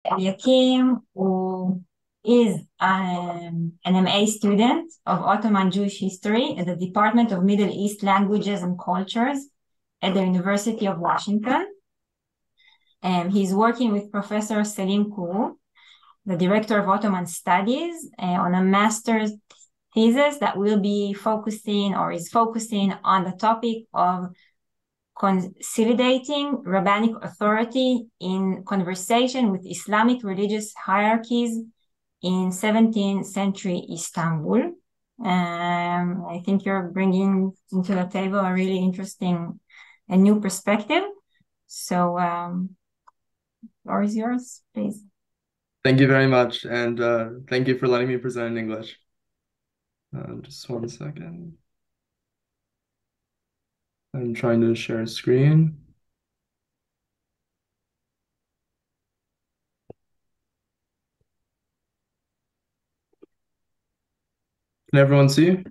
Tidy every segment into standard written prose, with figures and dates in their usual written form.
Elyakim, who is an MA student of Ottoman Jewish history at the Department of Middle East Languages and Cultures at the University of Washington. He's working with Professor Selim Kuru, the director of Ottoman Studies, on a master's thesis that will be focusing or is focusing on the topic of consolidating rabbinic authority in conversation with Islamic religious hierarchies in 17th century Istanbul. I think you're bringing into the table a really interesting and new perspective. So, floor is yours, please. Thank you very much, and thank you for letting me present in English. Just 1 second. I'm trying to share a screen. Can everyone see?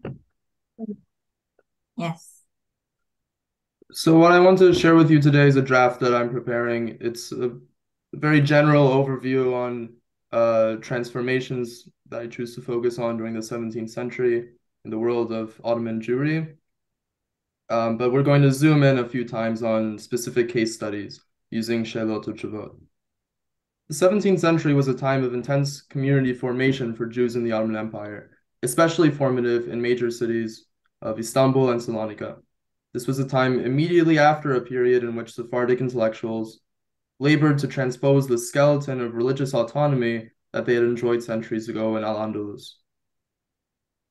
Yes. So what I want to share with you today is a draft that I'm preparing. It's a very general overview on transformations that I choose to focus on during the 17th century in the world of Ottoman Jewry. But we're going to zoom in a few times on specific case studies using She'elot u'Teshuvot. The 17th century was a time of intense community formation for Jews in the Ottoman Empire, especially formative in major cities of Istanbul and Salonika. This was a time immediately after a period in which Sephardic intellectuals labored to transpose the skeleton of religious autonomy that they had enjoyed centuries ago in Al-Andalus,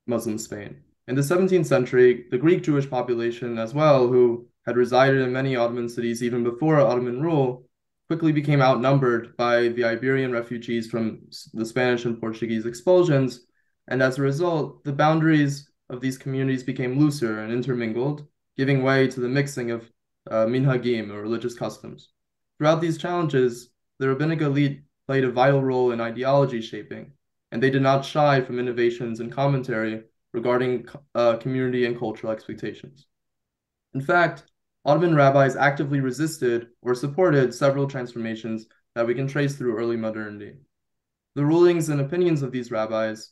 Muslim Spain. In the 17th century, the Greek Jewish population as well, who had resided in many Ottoman cities even before Ottoman rule, quickly became outnumbered by the Iberian refugees from the Spanish and Portuguese expulsions, and as a result, the boundaries of these communities became looser and intermingled, giving way to the mixing of minhagim, or religious customs. Throughout these challenges, the rabbinic elite played a vital role in ideology shaping, and they did not shy from innovations and commentary regarding community and cultural expectations. In fact, Ottoman rabbis actively resisted or supported several transformations that we can trace through early modernity. The rulings and opinions of these rabbis,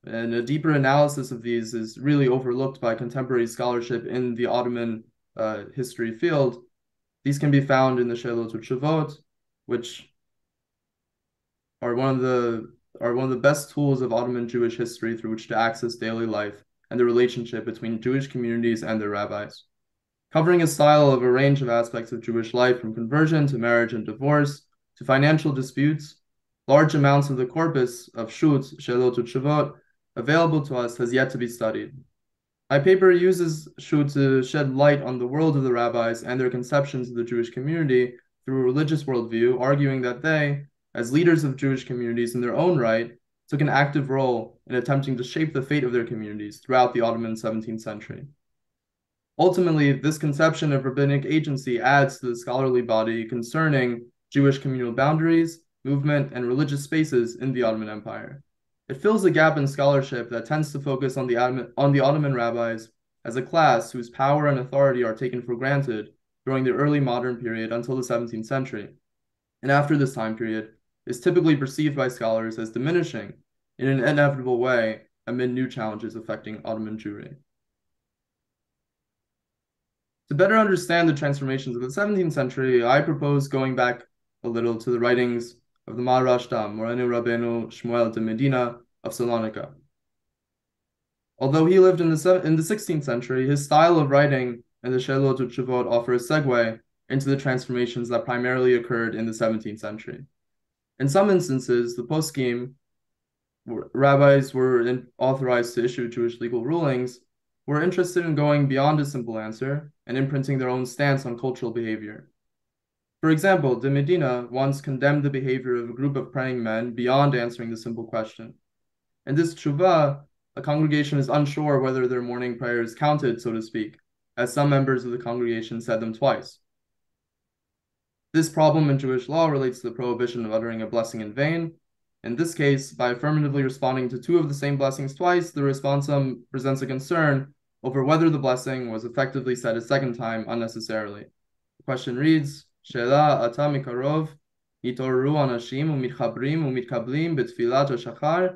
and a deeper analysis of these, is really overlooked by contemporary scholarship in the Ottoman history field. These can be found in the She'elot u'Teshuvot, which are one of the best tools of Ottoman Jewish history through which to access daily life and the relationship between Jewish communities and their rabbis. Covering a style of a range of aspects of Jewish life, from conversion to marriage and divorce to financial disputes, large amounts of the corpus of Shut, She'elot u'Teshuvot, available to us has yet to be studied. My paper uses Shut to shed light on the world of the rabbis and their conceptions of the Jewish community through a religious worldview, arguing that they, as leaders of Jewish communities in their own right, took an active role in attempting to shape the fate of their communities throughout the Ottoman 17th century. Ultimately, this conception of rabbinic agency adds to the scholarly body concerning Jewish communal boundaries, movement, and religious spaces in the Ottoman Empire. It fills a gap in scholarship that tends to focus on the Ottoman rabbis as a class whose power and authority are taken for granted during the early modern period until the 17th century, and after this time period is typically perceived by scholars as diminishing in an inevitable way amid new challenges affecting Ottoman Jewry. To better understand the transformations of the 17th century, I propose going back a little to the writings of the Maharashtra, Morenu Rabbeinu Shmuel de Medina of Salonika. Although he lived in the 16th century, his style of writing and the She'elot u'Teshuvot offer a segue into the transformations that primarily occurred in the 17th century. In some instances, the poskim, rabbis were authorized to issue Jewish legal rulings, were interested in going beyond a simple answer and imprinting their own stance on cultural behavior. For example, de Medina once condemned the behavior of a group of praying men beyond answering the simple question. In this tshuva, a congregation is unsure whether their morning prayers counted, so to speak, as some members of the congregation said them twice. This problem in Jewish law relates to the prohibition of uttering a blessing in vain. In this case, by affirmatively responding to two of the same blessings twice, the responsum presents a concern over whether the blessing was effectively said a second time unnecessarily. The question reads, She'ela ata mikarov, נתעוררו אנשים ומתחברים ומתקבלים בתפילת השחר,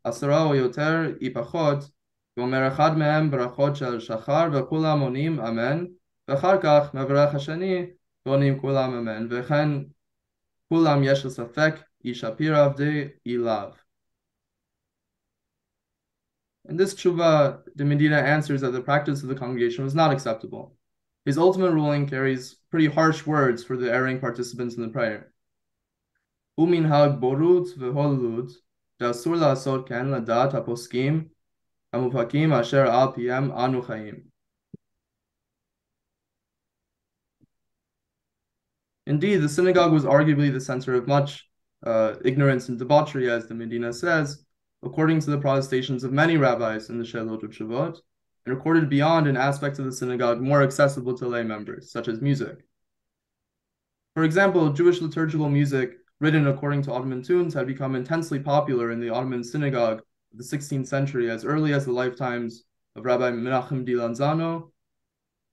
10 או יותר פחות, ואומר אחד מהם ברכות של שחר, וכולם עונים אמן, ואחר כך מברך השני, ועונים כולם אמן, וכן כולם יש לספק, ישפיר עבדי אליו. In this tshuva, the Medina answers that the practice of the congregation was not acceptable. His ultimate ruling carries pretty harsh words for the erring participants in the prayer. Uminhag borut v'hollut, da'asur la'asot ken ladat haposkim, hamufakim asher al piem anu chaim. Indeed, the synagogue was arguably the center of much ignorance and debauchery, as the Medina says, according to the protestations of many rabbis in the Shelot Utshuvot, and recorded beyond in aspects of the synagogue more accessible to lay members, such as music. For example, Jewish liturgical music written according to Ottoman tunes had become intensely popular in the Ottoman synagogue of the 16th century, as early as the lifetimes of Rabbi Menachem Dilanzano,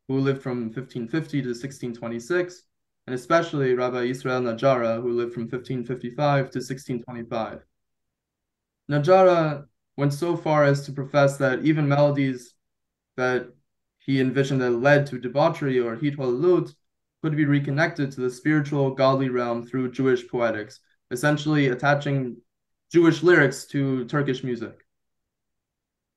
who lived from 1550 to 1626, and especially Rabbi Yisrael Najara, who lived from 1555 to 1625. Najara went so far as to profess that even melodies that he envisioned that led to debauchery or hitwalut could be reconnected to the spiritual, godly realm through Jewish poetics, essentially attaching Jewish lyrics to Turkish music.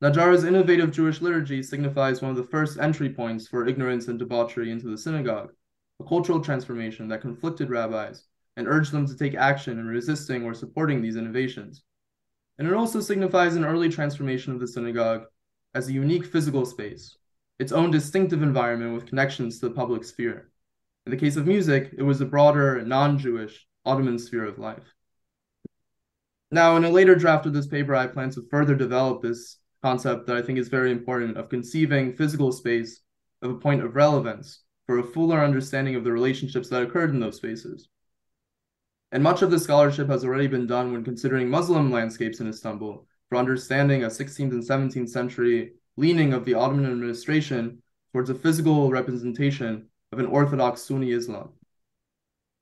Najara's innovative Jewish liturgy signifies one of the first entry points for ignorance and debauchery into the synagogue, a cultural transformation that conflicted rabbis and urged them to take action in resisting or supporting these innovations. And it also signifies an early transformation of the synagogue as a unique physical space, its own distinctive environment with connections to the public sphere. In the case of music, it was a broader, non-Jewish Ottoman sphere of life. Now, in a later draft of this paper, I plan to further develop this concept that I think is very important of conceiving physical space of a point of relevance for a fuller understanding of the relationships that occurred in those spaces. And much of the scholarship has already been done when considering Muslim landscapes in Istanbul for understanding a 16th and 17th century leaning of the Ottoman administration towards a physical representation of an Orthodox Sunni Islam.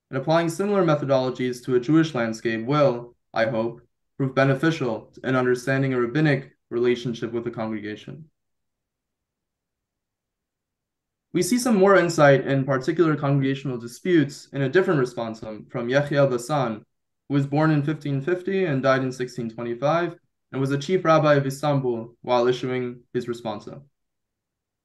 And applying similar methodologies to a Jewish landscape will, I hope, prove beneficial in understanding a rabbinic relationship with the congregation. We see some more insight in particular congregational disputes in a different responsum from Yechiel Bassan, who was born in 1550 and died in 1625, and was the chief rabbi of Istanbul while issuing his responsa.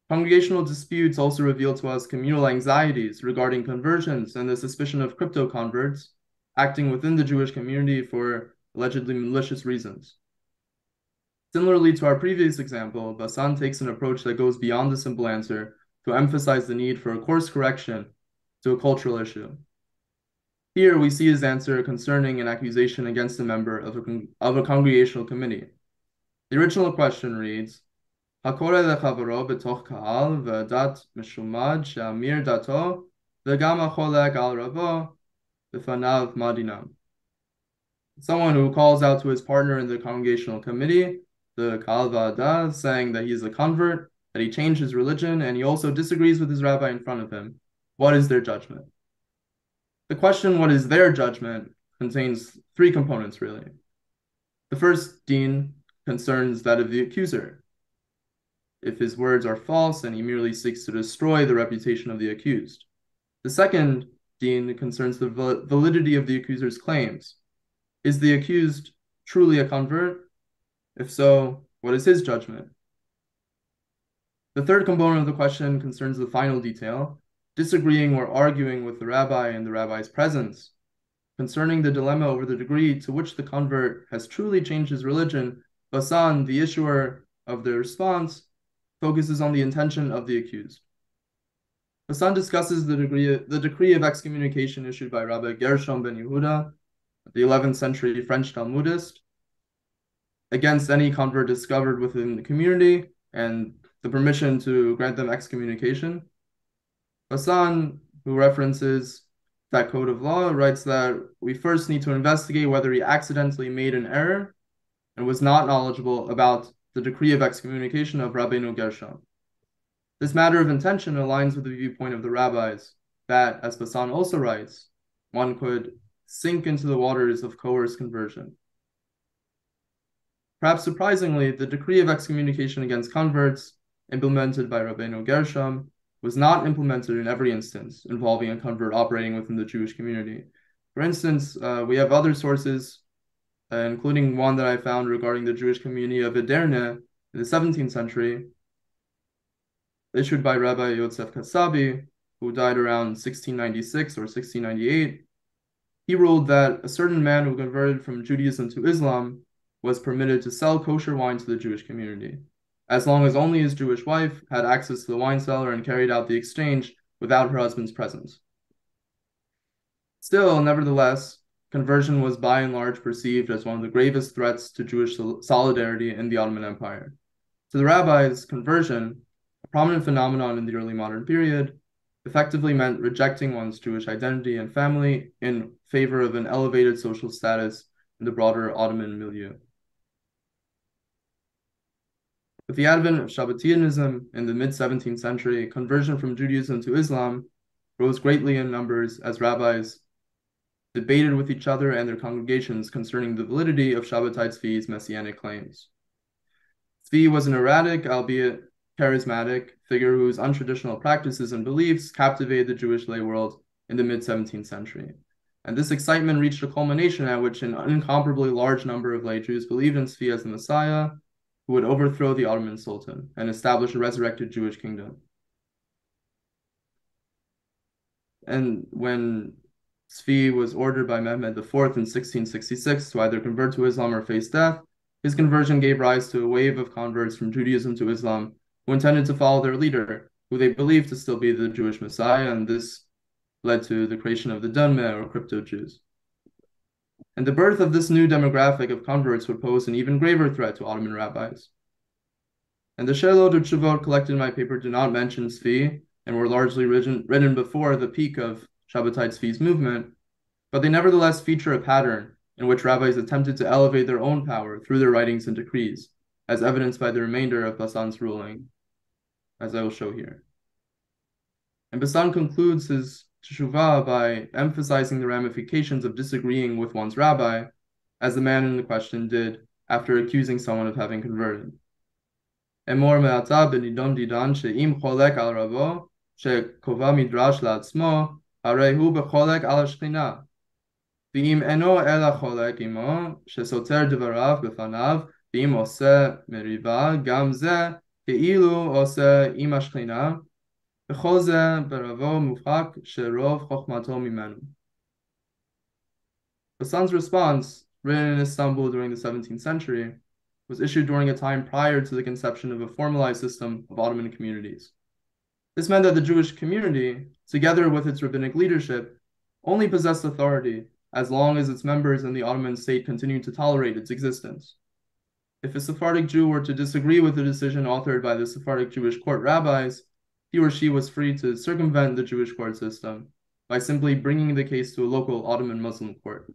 Congregational disputes also reveal to us communal anxieties regarding conversions and the suspicion of crypto-converts acting within the Jewish community for allegedly malicious reasons. Similarly to our previous example, Bassan takes an approach that goes beyond the simple answer to emphasize the need for a course correction to a cultural issue. Here we see his answer concerning an accusation against a member of a congregational committee. The original question reads, Hakore lechavaro betoch kahal v'dat meshumad she'amir dato v'gam hacholek al ravo b'fanav madinam. Someone who calls out to his partner in the congregational committee, the kahal v'adah, saying that he is a convert, that he changed his religion, and he also disagrees with his rabbi in front of him. What is their judgment? The question, what is their judgment, contains three components, really. The first din concerns that of the accuser. If his words are false and he merely seeks to destroy the reputation of the accused. The second din concerns the validity of the accuser's claims. Is the accused truly a convert? If so, what is his judgment? The third component of the question concerns the final detail, disagreeing or arguing with the rabbi in the rabbi's presence. Concerning the dilemma over the degree to which the convert has truly changed his religion, Bassan, the issuer of the response, focuses on the intention of the accused. Bassan discusses the decree of excommunication issued by Rabbi Gershom ben Yehuda, the 11th century French Talmudist, against any convert discovered within the community, and the permission to grant them excommunication. Bassan, who references that code of law, writes that we first need to investigate whether he accidentally made an error and was not knowledgeable about the decree of excommunication of Rabbeinu Gershom. This matter of intention aligns with the viewpoint of the rabbis that, as Bassan also writes, one could sink into the waters of coerced conversion. Perhaps surprisingly, the decree of excommunication against converts, implemented by Rabbeinu Gershom, was not implemented in every instance involving a convert operating within the Jewish community. For instance, we have other sources, including one that I found regarding the Jewish community of Edirne in the 17th century, issued by Rabbi Yosef Kasabi, who died around 1696 or 1698. He ruled that a certain man who converted from Judaism to Islam was permitted to sell kosher wine to the Jewish community, as long as only his Jewish wife had access to the wine cellar and carried out the exchange without her husband's presence. Still, nevertheless, conversion was by and large perceived as one of the gravest threats to Jewish solidarity in the Ottoman Empire. To the rabbis, conversion, a prominent phenomenon in the early modern period, effectively meant rejecting one's Jewish identity and family in favor of an elevated social status in the broader Ottoman milieu. With the advent of Shabbatianism in the mid-17th century, conversion from Judaism to Islam rose greatly in numbers as rabbis debated with each other and their congregations concerning the validity of Shabbatai Tzvi's messianic claims. Tzvi was an erratic, albeit charismatic, figure whose untraditional practices and beliefs captivated the Jewish lay world in the mid-17th century. And this excitement reached a culmination at which an incomparably large number of lay Jews believed in Tzvi as the Messiah, who would overthrow the Ottoman Sultan and establish a resurrected Jewish kingdom. And when Tzvi was ordered by Mehmed IV in 1666 to either convert to Islam or face death, his conversion gave rise to a wave of converts from Judaism to Islam who intended to follow their leader, who they believed to still be the Jewish Messiah, and this led to the creation of the Dunme, or crypto-Jews. And the birth of this new demographic of converts would pose an even graver threat to Ottoman rabbis. And the She'elot or Tshuvot collected in my paper do not mention Tzvi, and were largely written before the peak of Shabbatai Tzvi's movement, but they nevertheless feature a pattern in which rabbis attempted to elevate their own power through their writings and decrees, as evidenced by the remainder of Basan's ruling, as I will show here. And Basan concludes his teshuvah by emphasizing the ramifications of disagreeing with one's rabbi, as the man in the question did after accusing someone of having converted. Emor me'ata benidon didan she'im cholek al ravo she'kova midrash la'atzmo harei hu becholek al Shekhina ve'im eno ela cholek imo shesoter devarav befanav ve'im oseh meriva gam zeh ke'ilu oseh im Shekhina b'chol zeh beravo mufhak she'rov chokhmato mimenu. Basan's response, written in Istanbul during the 17th century, was issued during a time prior to the conception of a formalized system of Ottoman communities. This meant that the Jewish community, together with its rabbinic leadership, only possessed authority as long as its members in the Ottoman state continued to tolerate its existence. If a Sephardic Jew were to disagree with the decision authored by the Sephardic Jewish court rabbis, he or she was free to circumvent the Jewish court system by simply bringing the case to a local Ottoman Muslim court.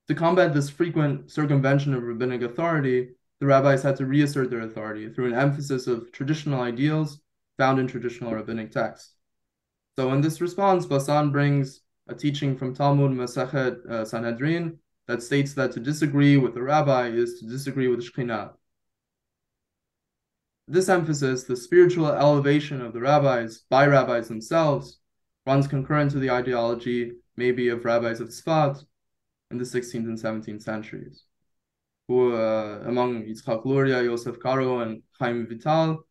To combat this frequent circumvention of rabbinic authority, the rabbis had to reassert their authority through an emphasis of traditional ideals found in traditional rabbinic texts. So in this response, Basan brings a teaching from Talmud Masechet Sanhedrin that states that to disagree with the rabbi is to disagree with Shekhina. This emphasis, the spiritual elevation of the rabbis by rabbis themselves, runs concurrent to the ideology maybe of rabbis of Tzfat in the 16th and 17th centuries, who, among Yitzchak Luria, Yosef Karo, and Chaim Vital,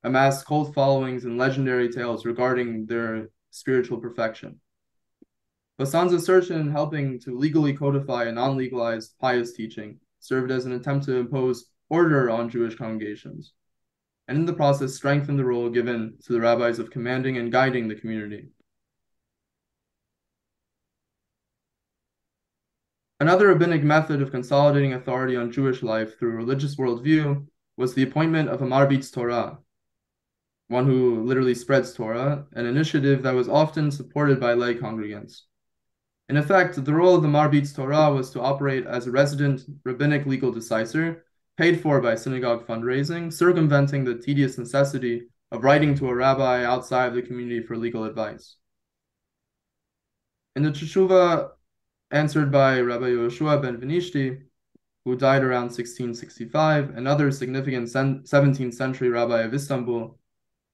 amassed cult followings and legendary tales regarding their spiritual perfection. Basan's assertion in helping to legally codify a non-legalized pious teaching served as an attempt to impose order on Jewish congregations, and in the process strengthened the role given to the rabbis of commanding and guiding the community. Another rabbinic method of consolidating authority on Jewish life through a religious worldview was the appointment of a marbitz Torah, one who literally spreads Torah, an initiative that was often supported by lay congregants. In effect, the role of the marbitz Torah was to operate as a resident rabbinic legal decisor, paid for by synagogue fundraising, circumventing the tedious necessity of writing to a rabbi outside of the community for legal advice. In the Teshuvah answered by Rabbi Yehoshua ben Venishti, who died around 1665, another significant 17th century rabbi of Istanbul,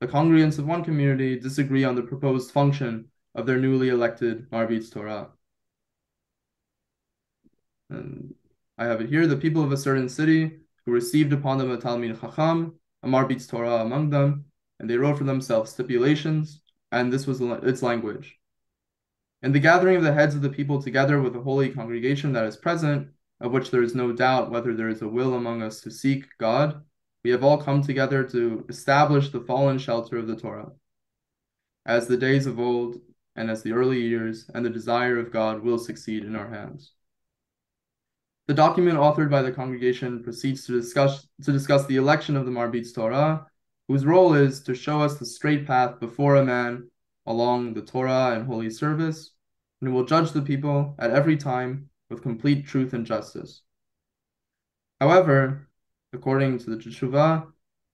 the congregants of one community disagree on the proposed function of their newly elected Marbitz Torah. And I have it here. The people of a certain city who received upon them a Talmid Chacham, a Marbitz Torah among them, and they wrote for themselves stipulations, and this was its language. In the gathering of the heads of the people together with the holy congregation that is present, of which there is no doubt whether there is a will among us to seek God, we have all come together to establish the fallen shelter of the Torah. As the days of old, and as the early years, and the desire of God will succeed in our hands. The document authored by the congregation proceeds to discuss the election of the Marbitz Torah, whose role is to show us the straight path before a man along the Torah and holy service, and who will judge the people at every time with complete truth and justice. However, according to the Teshuvah,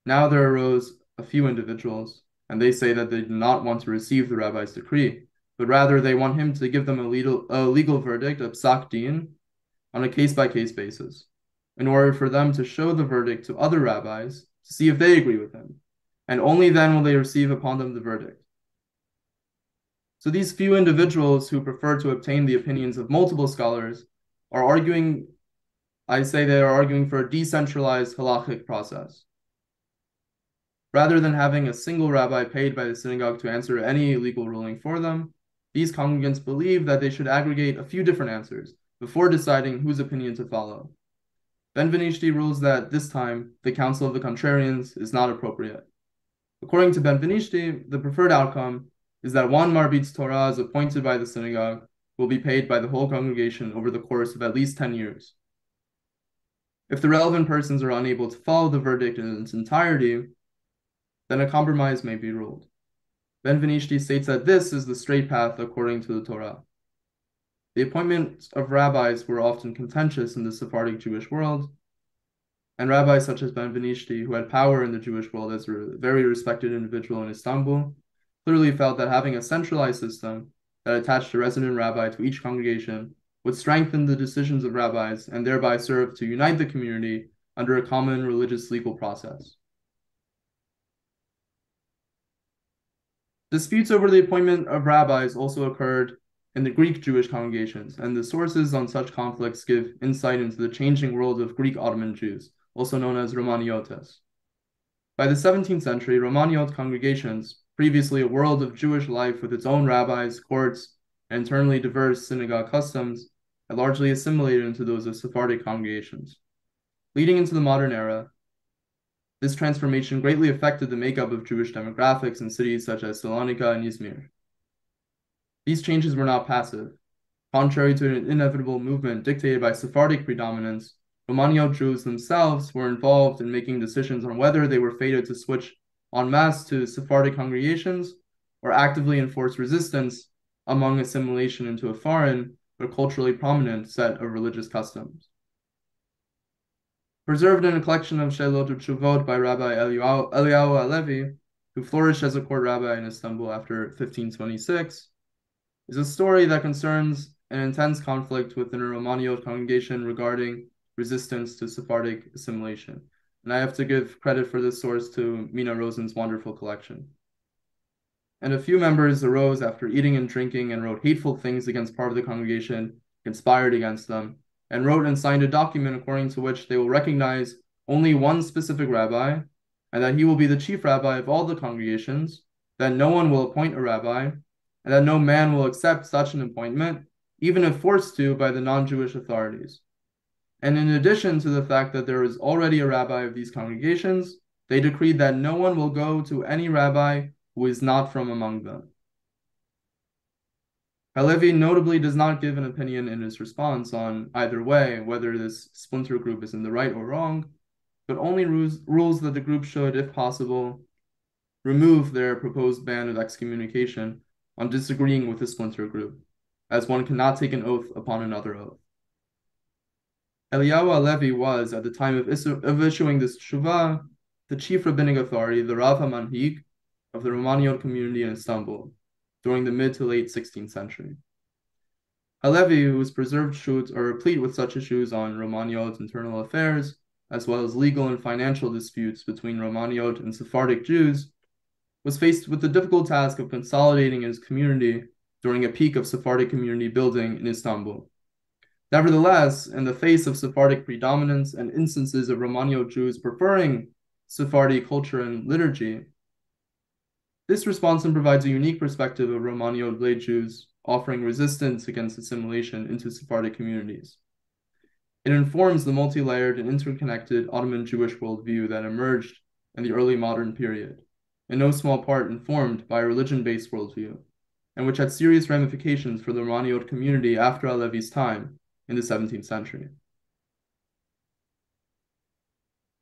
now there arose a few individuals, and they say that they do not want to receive the rabbi's decree, but rather they want him to give them a legal verdict, a psak din, on a case-by-case basis, in order for them to show the verdict to other rabbis to see if they agree with him, and only then will they receive upon them the verdict. So these few individuals who prefer to obtain the opinions of multiple scholars are arguing, I say they are arguing for a decentralized halachic process. Rather than having a single rabbi paid by the synagogue to answer any legal ruling for them, these congregants believe that they should aggregate a few different answers before deciding whose opinion to follow. Ben Venishti rules that this time the counsel of the contrarians is not appropriate. According to Ben Venishti, the preferred outcome is that one Marbitz Torah is appointed by the synagogue will be paid by the whole congregation over the course of at least 10 years. If the relevant persons are unable to follow the verdict in its entirety, then a compromise may be ruled. Ben Venishti states that this is the straight path according to the Torah. The appointments of rabbis were often contentious in the Sephardic Jewish world, and rabbis such as Ben Venishti, who had power in the Jewish world as a very respected individual in Istanbul, clearly felt that having a centralized system that attached a resident rabbi to each congregation would strengthen the decisions of rabbis and thereby serve to unite the community under a common religious legal process. Disputes over the appointment of rabbis also occurred in the Greek Jewish congregations, and the sources on such conflicts give insight into the changing world of Greek Ottoman Jews, also known as Romaniotes. By the 17th century, Romaniot congregations, previously a world of Jewish life with its own rabbis, courts, and internally diverse synagogue customs, had largely assimilated into those of Sephardic congregations. Leading into the modern era, this transformation greatly affected the makeup of Jewish demographics in cities such as Shekhina and Izmir. These changes were not passive. Contrary to an inevitable movement dictated by Sephardic predominance, Romaniot Jews themselves were involved in making decisions on whether they were fated to switch en masse to Sephardic congregations or actively enforce resistance among assimilation into a foreign but culturally prominent set of religious customs. Preserved in a collection of Shelot Utshuvot by Rabbi Eliyahu Halevi, who flourished as a court rabbi in Istanbul after 1526, is a story that concerns an intense conflict within a Romaniot congregation regarding resistance to Sephardic assimilation. And I have to give credit for this source to Mina Rosen's wonderful collection. And a few members arose after eating and drinking and wrote hateful things against part of the congregation, conspired against them, and wrote and signed a document according to which they will recognize only one specific rabbi, and that he will be the chief rabbi of all the congregations, that no one will appoint a rabbi, and that no man will accept such an appointment, even if forced to by the non-Jewish authorities. And in addition to the fact that there is already a rabbi of these congregations, they decreed that no one will go to any rabbi who is not from among them. Halevi notably does not give an opinion in his response on either way, whether this splinter group is in the right or wrong, but only rules that the group should, if possible, remove their proposed ban of excommunication on disagreeing with the splinter group, as one cannot take an oath upon another oath. Eliyahu Halevi was, at the time of issuing this teshuvah, the chief rabbinic authority, the Rav HaManhig of the Romaniot community in Istanbul, during the mid to late 16th century. Halevi, whose preserved shoots are replete with such issues on Romaniot internal affairs, as well as legal and financial disputes between Romaniot and Sephardic Jews, was faced with the difficult task of consolidating his community during a peak of Sephardic community building in Istanbul. Nevertheless, in the face of Sephardic predominance and instances of Romaniot Jews preferring Sephardi culture and liturgy, this responsion provides a unique perspective of Romaniot lay Jews offering resistance against assimilation into Sephardic communities. It informs the multi-layered and interconnected Ottoman Jewish worldview that emerged in the early modern period, in no small part informed by a religion-based worldview, and which had serious ramifications for the Romaniot community after Alevi's time in the 17th century.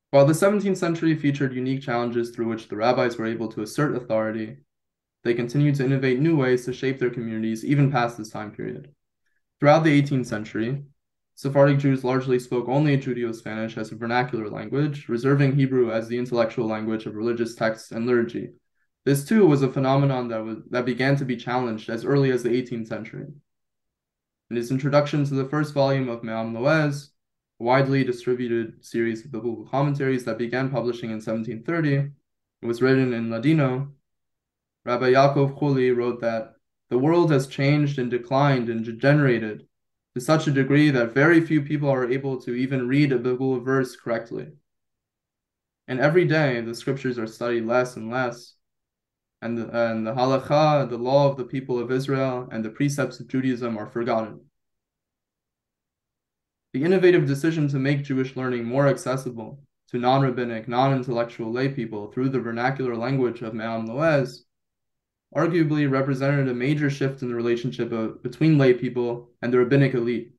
While the 17th century featured unique challenges through which the rabbis were able to assert authority, they continued to innovate new ways to shape their communities even past this time period. Throughout the 18th century, Sephardic Jews largely spoke only Judeo-Spanish as a vernacular language, reserving Hebrew as the intellectual language of religious texts and liturgy. This too was a phenomenon that began to be challenged as early as the 18th century. In his introduction to the first volume of Me'am Loez, a widely distributed series of biblical commentaries that began publishing in 1730, it was written in Ladino. Rabbi Yaakov Chuli wrote that the world has changed and declined and degenerated to such a degree that very few people are able to even read a biblical verse correctly. And every day, the scriptures are studied less and less, and the halakha, the law of the people of Israel, and the precepts of Judaism are forgotten. The innovative decision to make Jewish learning more accessible to non-rabbinic, non-intellectual lay people through the vernacular language of Me'am Loez arguably represented a major shift in the relationship between lay people and the rabbinic elite,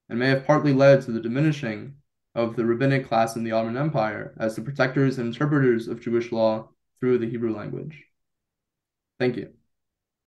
and may have partly led to the diminishing of the rabbinic class in the Ottoman Empire as the protectors and interpreters of Jewish law through the Hebrew language. Thank you.